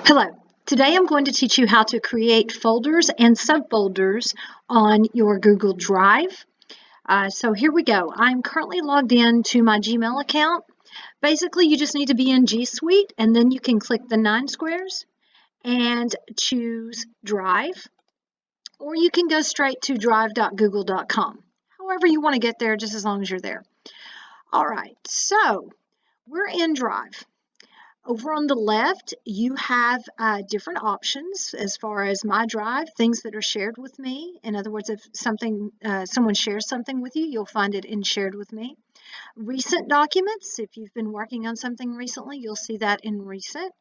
Hello. Today I'm going to teach you how to create folders and subfolders on your Google Drive. So here we go. I'm currently logged in to my Gmail account. Basically, you just need to be in G Suite, and then you can click the 9 squares and choose Drive, or you can go straight to drive.google.com. However you want to get there, just as long as you're there. All right, so we're in Drive. Over on the left, you have different options as far as my drive, things that are shared with me. In other words, if someone shares something with you, you'll find it in shared with me. Recent documents, if you've been working on something recently, you'll see that in recent.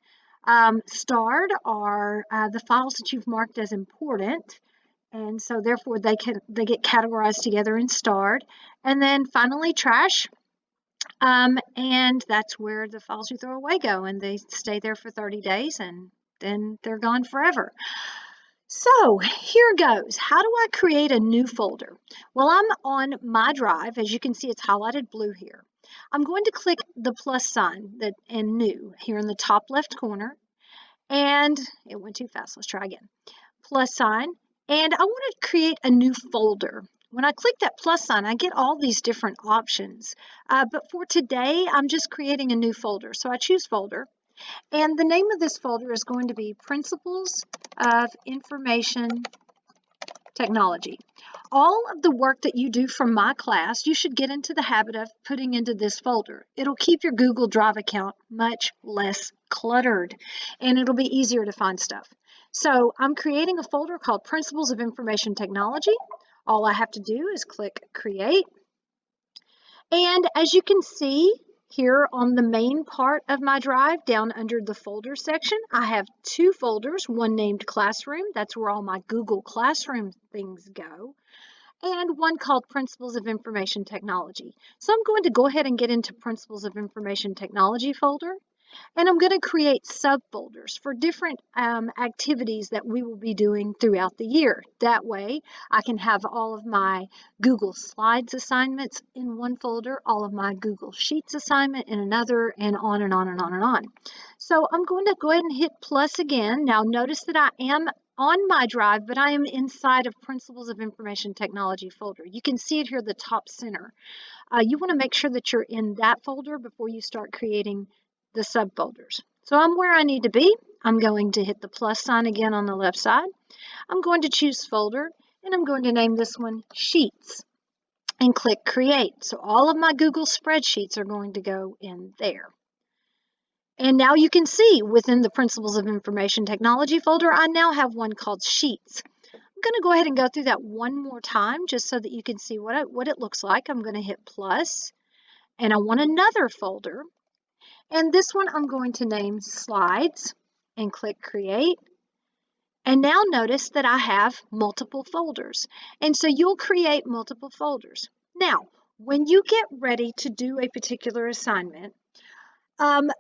Starred are the files that you've marked as important, and so therefore they get categorized together in starred. And then finally, trash. And that's where the files you throw away go, and they stay there for 30 days and then they're gone forever. So here goes. How do I create a new folder? Well, I'm on my drive. As you can see, it's highlighted blue here. I'm going to click the plus sign and new here in the top left corner. And it went too fast. Let's try again. Plus sign. And I want to create a new folder. When I click that plus sign, I get all these different options. But for today, I'm just creating a new folder. So I choose folder. And the name of this folder is going to be Principles of Information Technology. All of the work that you do from my class, you should get into the habit of putting into this folder. It'll keep your Google Drive account much less cluttered, and it'll be easier to find stuff. So I'm creating a folder called Principles of Information Technology. All I have to do is click Create. And as you can see here on the main part of my drive, down under the folder section, I have two folders, one named Classroom, that's where all my Google Classroom things go, and one called Principles of Information Technology. So I'm going to go ahead and get into Principles of Information Technology folder. And I'm going to create subfolders for different activities that we will be doing throughout the year. That way, I can have all of my Google Slides assignments in one folder, all of my Google Sheets assignment in another, and on and on and on and on. So I'm going to go ahead and hit plus again. Now notice that I am on my drive, but I am inside of Principles of Information Technology folder. You can see it here at the top center. You want to make sure that you're in that folder before you start creating the subfolders. So I'm where I need to be. I'm going to hit the plus sign again on the left side. I'm going to choose folder, and I'm going to name this one Sheets and click Create. So all of my Google spreadsheets are going to go in there. And now you can see within the Principles of Information Technology folder, I now have one called Sheets. I'm going to go ahead and go through that one more time just so that you can see what it looks like. I'm going to hit plus, and I want another folder. And this one I'm going to name Slides and click Create. And now notice that I have multiple folders. And so you'll create multiple folders. Now, when you get ready to do a particular assignment,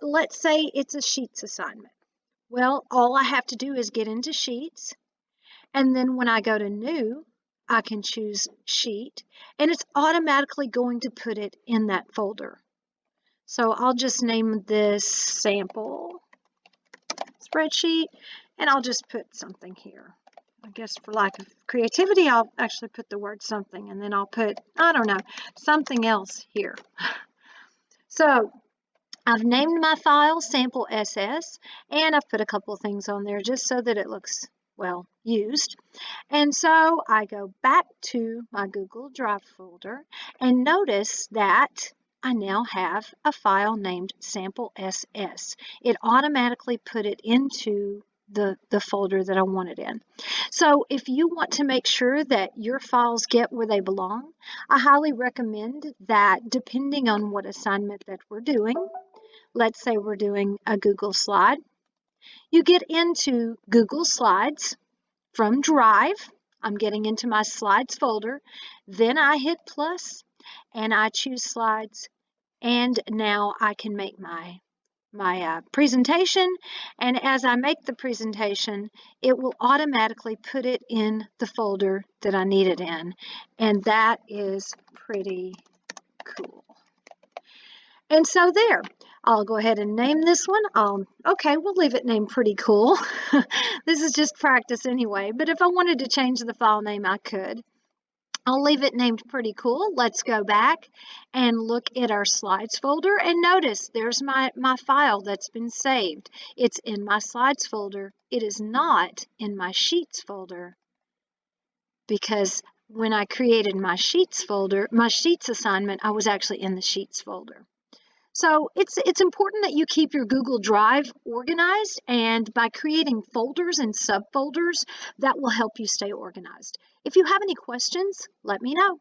let's say it's a Sheets assignment. Well, all I have to do is get into Sheets. And then when I go to New, I can choose Sheet. And it's automatically going to put it in that folder. So I'll just name this Sample Spreadsheet, and I'll just put something here. I guess for lack of creativity, I'll actually put the word something, and then I'll put, I don't know, something else here. So I've named my file Sample SS, and I've put a couple of things on there just so that it looks, well, used. And so I go back to my Google Drive folder, and notice that I now have a file named Sample SS. It automatically put it into the folder that I want it in. So if you want to make sure that your files get where they belong, I highly recommend that depending on what assignment that we're doing, let's say we're doing a Google slide, you get into Google Slides from Drive. I'm getting into my Slides folder. Then I hit plus and I choose Slides. And now I can make my presentation, and as I make the presentation, it will automatically put it in the folder that I need it in, and that is pretty cool. And so there, I'll go ahead and name this one. Okay, we'll leave it named Pretty Cool. This is just practice anyway, but if I wanted to change the file name, I could. I'll leave it named Pretty Cool. Let's go back and look at our slides folder, and notice there's my file that's been saved. It's in my slides folder. It is not in my sheets folder, because when I created my sheets folder, my sheets assignment, I was actually in the sheets folder. So it's important that you keep your Google Drive organized, and by creating folders and subfolders, that will help you stay organized. If you have any questions, let me know.